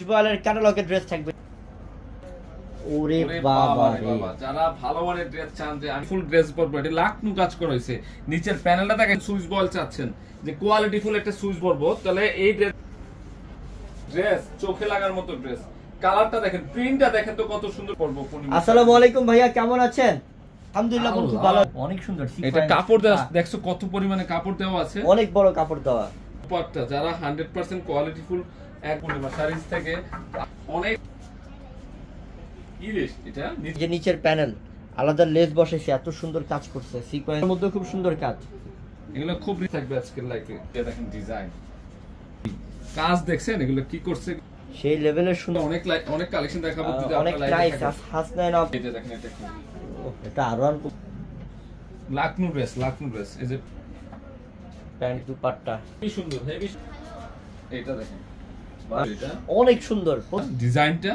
বলের ক্যাটালগের ড্রেস থাকবে। ওরে বাবা রে, যারা ভালো মানের ড্রেস চান যে আমি ফুল ড্রেস পরবো, এটা লাকনু কাজ করা হয়েছে, নিচের প্যানেলটা দেখেন সুইচ বল চাচ্ছেন যে কোয়ালিটি ফুল একটা সুইচ পরবো, তাহলে এই ড্রেস চোখে লাগার মতো ড্রেস। কালারটা দেখেন, প্রিন্টটা দেখেন তো কত সুন্দর পরবো। আসসালামু আলাইকুম ভাইয়া, কেমন আছেন? আলহামদুলিল্লাহ খুব ভালো। অনেক সুন্দর। এটা কাপড় দেখছো কত পরিমাণে কাপড় দেওয়া আছে, অনেক বড় কাপড় দেওয়া। কাপড়টা যারা 100% কোয়ালিটি ফুল এক পূর্ণিমা শাড়িজ থেকে অনেক এটা যে নিচের প্যানেল আলাদা লেস বসেছে, এত সুন্দর কাজ করছে, সিকোয়েন্সের মধ্যে খুব সুন্দর কাজ। এগুলো খুব থাকবে আজকের লাইফে। দেখেন ডিজাইন কাজ দেখছেন এগুলো কি করছে, সেই লেভেলের সুন্দর। অনেক কালেকশন দেখাবো যদি অনেক প্রাইস হাসনাইন অফ। এটা দেখেন, এটা কি, এটা আরো লাকনু ড্রেস। এই যে প্যান্ট দুপাট্টা কি সুন্দর, হেভি। এটা দেখেন, এটা অনেক সুন্দর ডিজাইনটা।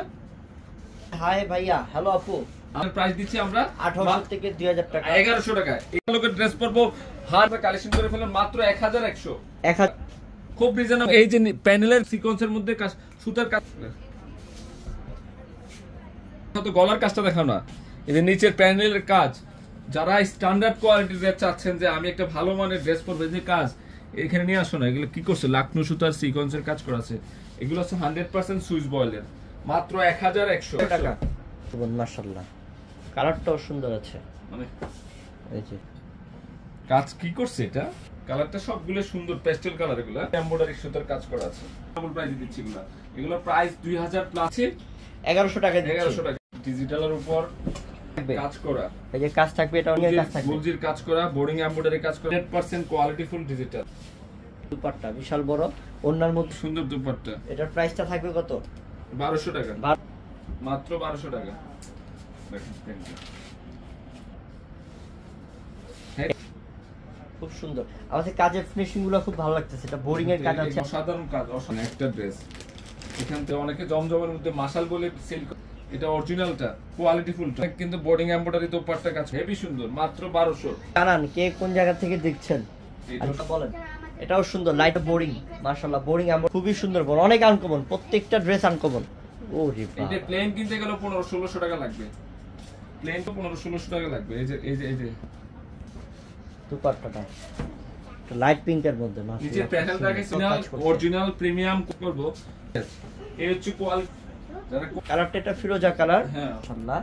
হাই ভাইয়া, হ্যালো আপু। আমরা প্রাইস দিচ্ছি আমরা 1800 থেকে 2000 টাকা, 1100 টাকা। এই লোকের ড্রেস পরবো হার কালেকশন করে ফেলেন মাত্র 1100। খুব রিজনেবল। এই যে প্যানেলের সিকোয়েন্সের মধ্যে কাজ, সুতার কাজ, তো গলার কাজটা দেখাও না। এই যে নিচের প্যানেলের কাজ, যারা স্ট্যান্ডার্ড কোয়ালিটির ড্রেস চাচ্ছেন যে আমি একটা ভালো মানের ড্রেস পরবো, যে কাজ এখানে নিয়ে আসো না। এগুলো কি করছে, লাকনু সুতার সিকোয়েন্সের কাজ করা আছে। এগুলো হচ্ছে 100% সুইচ বয়েলের, মাত্র 1100 টাকা। মাশাআল্লাহ, কালারটাও সুন্দর আছে। মানে এই যে কাজ কি করছে, এটা কালারটা সবগুলো সুন্দর পেস্টেল কালার। এগুলো এমব্রয়ডারি সুতার কাজ করা আছে। ডাবল প্রাইস দিচ্ছি এগুলো। এগুলো প্রাইস 2000 প্লাস, 1100 টাকা দিচ্ছি। 1100 টাকা। ডিজিটালের উপর কাজ করা, এই যে কাজ থাকবে, এটা অনেক কাজ থাকবে। গুলজির কাজ করা, বোর্ডিং এমব্রয়ডারি কাজ করা, 100% কোয়ালিটি ফুল ডিজিটাল। দুপাট্টা বিশাল বড়, ওন্নার মধ্যে সুন্দর দুপাট্টা। এটার প্রাইসটা থাকবে কত? 1200 টাকা, মাত্র 1200 টাকা। দেখেন খুব সুন্দর। আমাদের কাজের ফিনিশিং গুলো খুব ভালো লাগতেছে। এটা বোরিং এর কাজ আছে, সাধারণ কাজ, অসাধারণ একটা ড্রেস। এখান থেকে অনেকে জমজমের মধ্যে মাশাল বলে সেল করে, এটা অরিজিনালটা কোয়ালিটি ফুলটা, কিন্তু বোর্ডিং এমব্রয়ডারি তো পাটটা কাজ হেভি সুন্দর, মাত্র 1200। জানান কে কোন জায়গা থেকে দেখছেন, এটা বলেন। এটাও সুন্দর, লাইট বোরিং, মাশাআল্লাহ। বোরিং এমব্রয়ডারি খুবই সুন্দর, বড়, অনেক আনকমন, প্রত্যেকটা ড্রেস আনকমন। ওরে বাবা, এটা প্লেন কিনতে গেলে 1500-1600 টাকা লাগবে। প্লেন তো 1500-1600 টাকা লাগবে। এই যে দুপাট্টাটা লাইট পিঙ্কের মধ্যে, মাশাআল্লাহ। নিচে প্যানেলটাকে অরিজিনাল প্রিমিয়াম করব। এই হচ্ছে কোয়ালিটি। যারা কালারটা এটা ফিরোজা কালার, হ্যাঁ মাশাআল্লাহ।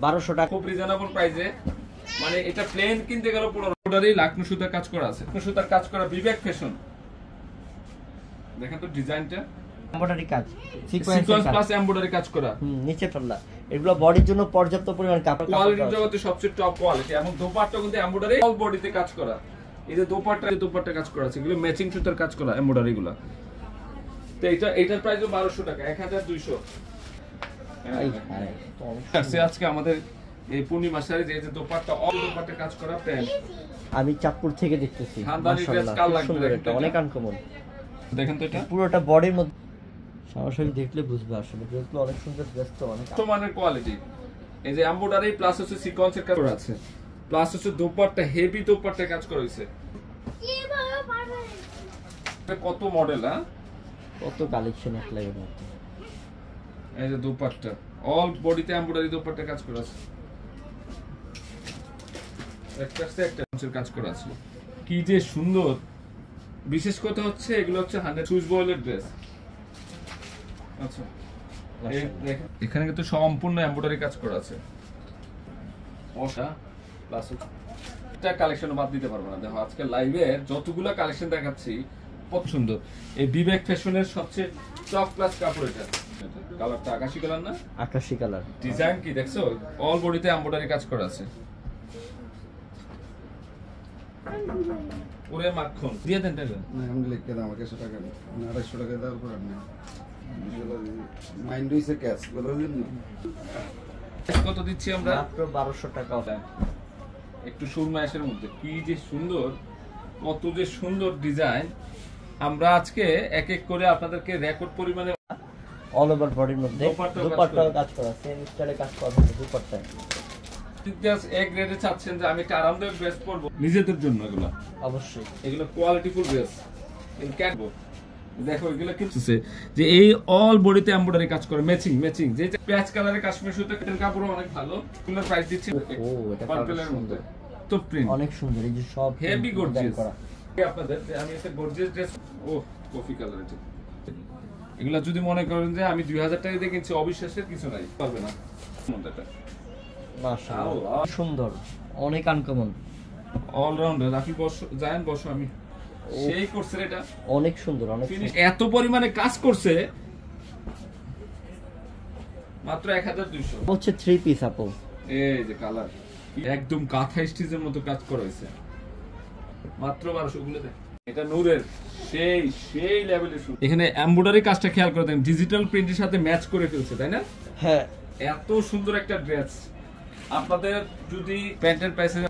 1200 টাকা, খুব রিজনেবল প্রাইসে। মানে এটা প্লেন কিনতে গেলে 1500 লাকনু সুতার কাজ করা আছে, লাকনু সুতার কাজ করা, বিবেক ফ্যাশন। দেখেন তো ডিজাইনটা, এমব্রয়ডারি কাজ, সিকোয়েন্স প্লাস এমব্রয়ডারি কাজ করা। নিচে ফেললা, এগুলো বডির জন্য পর্যাপ্ত পরিমাণ কাপড়, কোয়ালিটির জগতে সবচেয়ে টপ কোয়ালিটি। এবং দোপাট্টা কিন্তু এমব্রয়ডারি অল বডিতে কাজ করা। এই যে দোপাট্টা কাজ করা আছে, এগুলো ম্যাচিং সুতার কাজ করা এমব্রয়ডারি গুলো। তো এটার প্রাইস 1200 টাকা, 1200। আজকে আমাদের এই পূর্ণিমা শাড়ি যে দোপাট্টা অল দোপাট্টা কাজ করা প্যান্ট, আমি চাঁদপুর থেকে দেখতেছি, মাশাআল্লাহ সুন্দর, এটা অনেক আনকমন। দেখেন তো এটা পুরোটা বডির মধ্যে, সরাসরি দেখলে বুঝবে আসলে ড্রেসগুলো অনেক সুন্দর। ড্রেস তো অনেক মানের কোয়ালিটি। এই যে এমব্রয়ডারি প্লাস হচ্ছে সিকোয়েন্সের কাজ করা আছে, প্লাস হচ্ছে দোপাট্টা, হেভি দোপাট্টা কাজ করা হয়েছে। কত মডেল, হ্যাঁ কত কালেকশন এক লাগে মধ্যে। এই যে দোপাট্টা অল বডিতে এমব্রয়ডারি দোপাট্টা কাজ করা আছে, একটা কাজ করা আছে। কি যে সুন্দর। বিশেষ কথা হচ্ছে এগুলো হচ্ছে 100 সুইচ বয়েলের ড্রেস। আচ্ছা, এখানে কিন্তু সম্পূর্ণ এমব্রয়ডারি কাজ করা আছে। প্লাস এটা কালেকশন বাদ দিতে পারবো না। দেখো আজকে লাইভে যতগুলো কালেকশন দেখাচ্ছি কত সুন্দর। এই বিবেক ফ্যাশনের সবচেয়ে টপ ক্লাস কাপড় এটা। কালারটা আকাশী কালার না, আকাশী কালার। ডিজাইন কি দেখছো, অল বডিতে এমব্রয়ডারি কাজ করা আছে। ওরে মাখন দিয়ে দেন টাকা না, আমি লিখে দাও আমাকে 100 টাকা, 250 টাকা দেওয়ার পর আপনি মাইন্ড হইছে ক্যাশ বলেন না। কত দিচ্ছি আমরা, মাত্র 1200 টাকা। একটু সুরমাইশের মধ্যে কি যে সুন্দর, কত যে সুন্দর ডিজাইন। আমরা আজকে এক এক করে আপনাদেরকে রেকর্ড পরিমাণে অল ওভার বডির মধ্যে দুপাট্টাও কাজ করা, সেম স্টাইলে কাজ করা আছে দুপাট্টায়। এক গ্রেডে চাচ্ছেন যে আমি একটা আরামদায়ক ড্রেস পরবো নিজেদের জন্য, এগুলো অবশ্যই এগুলো কোয়ালিটি ফুল ড্রেস। দেখো এগুলো কিন্তু যে এই অল বডিতে এমব্রয়ডারি কাজ করে ম্যাচিং যে প্যাচ কালারের কাশ্মীর সুতো কাটের কাপড়ও অনেক ভালো। এগুলোর প্রাইস দিচ্ছি ও এটা পার্পলের মধ্যে তো প্রিন্ট অনেক সুন্দর, এই যে সব হেভি design গর্জিয়াস করা। আপনাদের যে আমি একটা গর্জিয়াস ড্রেস ও কফি কালার এটা এগুলা যদি মনে করেন যে আমি 2000 টাকা দিয়ে কিনছি অবিশ্বাসের কিছু নাই পারবে না মধ্যেটা মাশাআল্লাহ সুন্দর, অনেক আনকমন, অলরাউন্ডার। আপনি বসো যায়েন বসো আমি সেই করছে এটা অনেক সুন্দর, অনেক ফিনিশ এত পরিমাণে কাজ করছে মাত্র 1200 হচ্ছে 3 পিস আপু। এই যে কালার একদম কাঁথা স্টিচের মতো কাজ করা হয়েছে মাত্র 1200 গুলো দেখ এটা নূরের সেই লেভেলের শুট। এখানে এমব্রয়ডারি কাজটা খেয়াল করে দেন ডিজিটাল প্রিন্টের সাথে ম্যাচ করে ফেলছে তাই না? হ্যাঁ এত সুন্দর একটা ড্রেস আপনাদের যদি প্যান্টের প্যাসেজ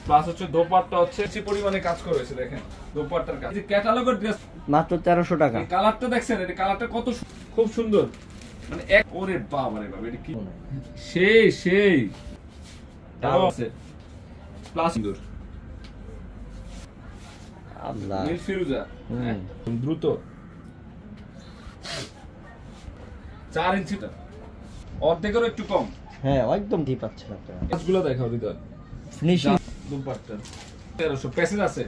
প্লাস হচ্ছে দোপাট্টা হচ্ছে বেশি পরিমাণে কাজ করা হয়েছে দেখেন দোপাট্টার কাজ। এই ক্যাটালগের ড্রেস মাত্র 1300 টাকা। এই কালারটা দেখছেন এটা কালারটা কত খুব সুন্দর মানে এক ওরে বাবা রে বাবা এটা কি সেই দাও আছে প্লাস সুন্দর আল্লাহ নীল ফিরোজা হ্যাঁ, দ্রুত 4 ইঞ্চিটা অর্ধেকেরও একটু কম। হ্যাঁ একদম ঠিক পাচ্ছেন আপনারা। কাজগুলো দেখাও হৃদয় ফিনিশিং দুপাট্টা 1300 প্যাসেজ আছে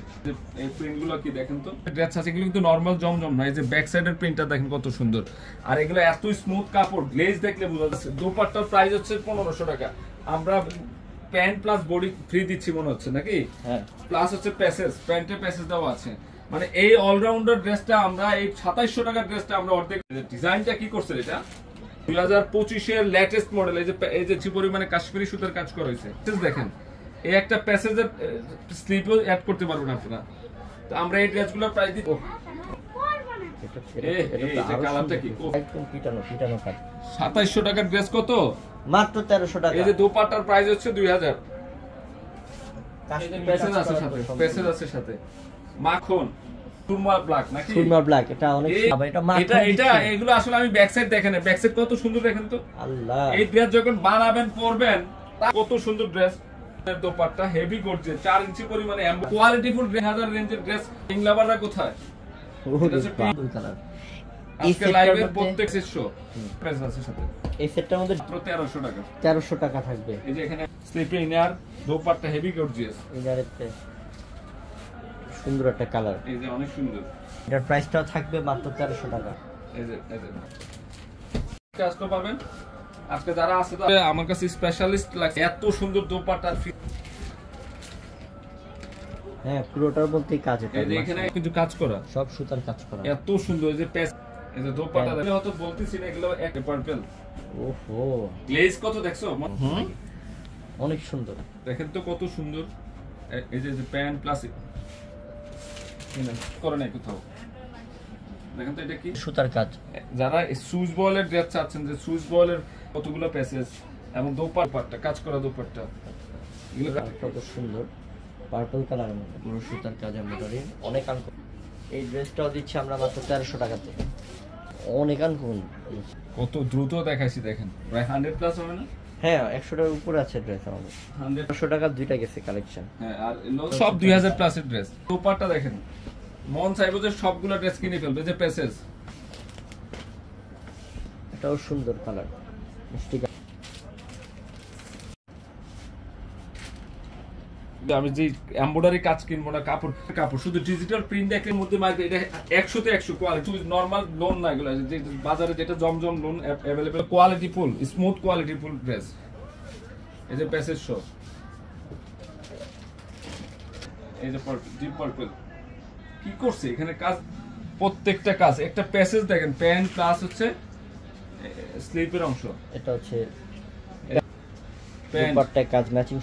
এই প্রিন্টগুলো কি দেখেন তো ড্রেস আছে এগুলো কিন্তু নরমাল জমজম না। এই যে ব্যাক সাইডের প্রিন্টটা দেখেন কত সুন্দর আর এগুলো এত স্মুথ কাপড় গ্লেজ দেখলে বোঝা যাচ্ছে। দুপাট্টার প্রাইস হচ্ছে 1500 টাকা। আমরা প্যান্ট প্লাস বডি ফ্রি দিচ্ছি মনে হচ্ছে নাকি? হ্যাঁ প্লাস হচ্ছে প্যাসেজ প্যান্টের প্যাসেজ দেওয়া আছে মানে এই অলরাউন্ডার ড্রেসটা আমরা এই 2700 টাকার ড্রেসটা আমরা অর্ধেক। ডিজাইনটা কি করছে এটা 2025 এর লেটেস্ট মডেল। এই যে যে পরিমাণে কাশ্মীরি সুতার কাজ করা হয়েছে দেখেন এই একটা প্যাসেজের স্লিপও অ্যাড করতে পারবেন আপনারা। তো আমরা এই ড্রেসগুলোর প্রাইস দিই কালারটা কি একদম পিটানো কাট। 2700 টাকার ড্রেস কত মাত্র 1300 টাকা। এই যে দোপাট্টার প্রাইস হচ্ছে 2000। প্যাসেজ আছে সাথে প্যাসেজ আছে সাথে মাখন সুরমা ব্ল্যাক নাকি সুরমা ব্ল্যাক এটা অনেক এটা এগুলো আসলে আমি ব্যাক সাইড দেখেন ব্যাক সাইড কত সুন্দর দেখেন তো আল্লাহ। এই ড্রেস যখন বানাবেন পরবেন কত সুন্দর ড্রেস দোপাট্টা হেভি করছে 4 ইঞ্চি পরিমাণে কোয়ালিটি ফুল 3000 রেঞ্জের ড্রেস ইংলাবাররা কোথায় কালার। আজকে লাইভের প্রত্যেক সেশন প্রাইস আছে সাথে এই সেটটার মধ্যে মাত্র 1300 টাকা 1300 টাকা থাকবে। এই যে এখানে sleeping inner dupatta heavy gorgeous ইনারেতে সুন্দর একটা কালার। এই যে অনেক সুন্দর এটার প্রাইসটাও থাকবে মাত্র 1300 টাকা। এই যে কাজটা পাবেন আজকে যারা আছে আমার কাছে স্পেশালিস্ট লাগছে এত সুন্দর দোপাট্টার হ্যাঁ পুরোটার মধ্যেই কাজ। এটা এই যে এখানে কিন্তু কাজ করা সব সুতার কাজ করা এত সুন্দর এই যে প্যাচ এই যে দোপাট্টা আমি হয়তো বলতেছি না এগুলো এক পার্পল। ওহো গ্লেজ কত দেখছো অনেক সুন্দর দেখেন তো কত সুন্দর। এই যে প্যান্ট প্লাস করে নাই কোথাও দেখেন তো এটা কি সুতার কাজ। যারা সুইচ বলের ড্রেস চাচ্ছেন যে সুইচ বলের কতগুলো প্যাসেজ এবং দোপাট্টা কাজ করা দোপাট্টা এগুলো কত সুন্দর পার্পল কালারের মধ্যে পুরো সুতার কাজ এমব্রয়ডারি অনেক আনকমন। এই ড্রেসটাও দিচ্ছি আমরা মাত্র 1300 টাকাতে। অনেক আনকমন কত দ্রুত দেখাইছি দেখেন প্রায় 100 প্লাস হবে না? হ্যাঁ 100 টাকার উপরে আছে ড্রেস আমাদের। 100 টাকা দুইটা গেছে কালেকশন। হ্যাঁ আর সব 2000 প্লাস এর ড্রেস দোপাট্টা দেখেন মন চাইবো যে সবগুলো ড্রেস কিনে ফেলবে যে প্যাসেজ। এটাও সুন্দর কালার মিষ্টি। আমি যে এমব্রয়ডারি কাজ কিনবো না কাপড় শুধু ডিজিটাল প্রিন্ট দেখলে মধ্যে মার্কেট এটা 100 তে 100 কোয়ালিটি নরমাল লোন না এগুলো যে বাজারে যেটা জমজম lawn available quality full smooth quality full dress. এই যে প্যাসেজ শো এই যে ডিপ পার্পল কি করছে এখানে কাজ প্রত্যেকটা কাজ একটা প্যাসেজ দেখেন প্যান্ট প্লাস হচ্ছে স্লিপের অংশ। এটা হচ্ছে প্যান্ট দুপাট্টায় কাজ ম্যাচিং